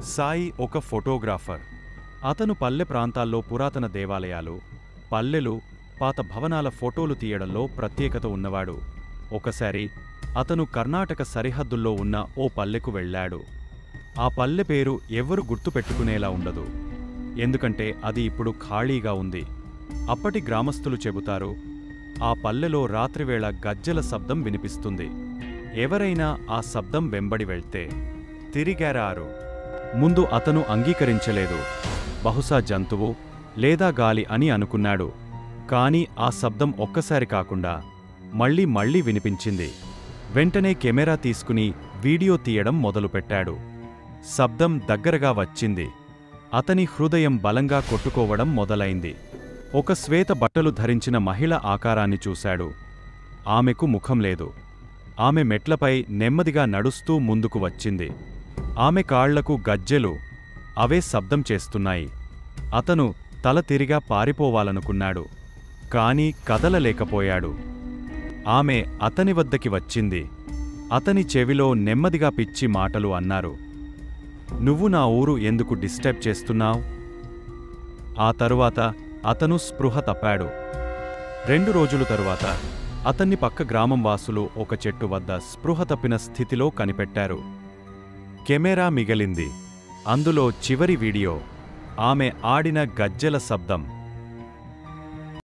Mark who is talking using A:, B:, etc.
A: సాయి ఒక ఫోటోగ్రాఫర్. అతను పల్లె ప్రాంతాల్లో పురాతన దేవాలయాలు, పల్లెలు, పాత భవనాల ఫోటోలు తీయడంలో ప్రత్యేకత ఉన్నవాడు. ఒకసారి అతను కర్ణాటక సరిహద్దుల్లో ఉన్న ఓ పల్లెకు వెళ్ళాడు. ఆ పల్లె పేరు ఎవ్వరు గుర్తుపెట్టుకునేలా ఉండదు. ఎందుకంటే అది ఇప్పుడు ఖాళీగా ఉంది. అప్పటి గ్రామస్తులు చెబుతారు, ఆ పల్లెలో రాత్రివేళ గజ్జెల శబ్దం వినిపిస్తుంది. ఎవరైనా ఆ శబ్దం వెంబడి వెళ్తే తిరిగారారు. ముందు అతను అంగీకరించలేదు. బహుశా జంతువు లేదా గాలి అని అనుకున్నాడు. కాని ఆ శబ్దం ఒక్కసారి కాకుండా మళ్ళీ మళ్ళీ వినిపించింది. వెంటనే కెమెరా తీసుకుని వీడియో తీయడం మొదలుపెట్టాడు. శబ్దం దగ్గరగా వచ్చింది. అతని హృదయం బలంగా కొట్టుకోవడం మొదలైంది. ఒక శ్వేత బట్టలు ధరించిన మహిళ ఆకారాన్ని చూశాడు. ఆమెకు ముఖం లేదు. ఆమె మెట్లపై నెమ్మదిగా నడుస్తూ ముందుకు వచ్చింది. ఆమె కాళ్లకు గజ్జెలు, అవే శబ్దం చేస్తున్నాయి. అతను తల తిరిగా పారిపోవాలనుకున్నాడు. కాని కదలలేకపోయాడు. ఆమె అతని వద్దకి వచ్చింది. అతని చెవిలో నెమ్మదిగా పిచ్చి మాటలు అన్నారు. నువ్వు నా ఊరు ఎందుకు డిస్టర్బ్ చేస్తున్నావ్? ఆ తరువాత అతను స్పృహ తప్పాడు. 2 రోజుల తరువాత అతన్ని పక్క గ్రామం వాసులు ఒక చెట్టు వద్ద స్పృహ తప్పిన స్థితిలో కనిపెట్టారు. కెమెరా మిగిలింది. అందులో చివరి వీడియో. ఆమె ఆడిన గజ్జెల శబ్దం.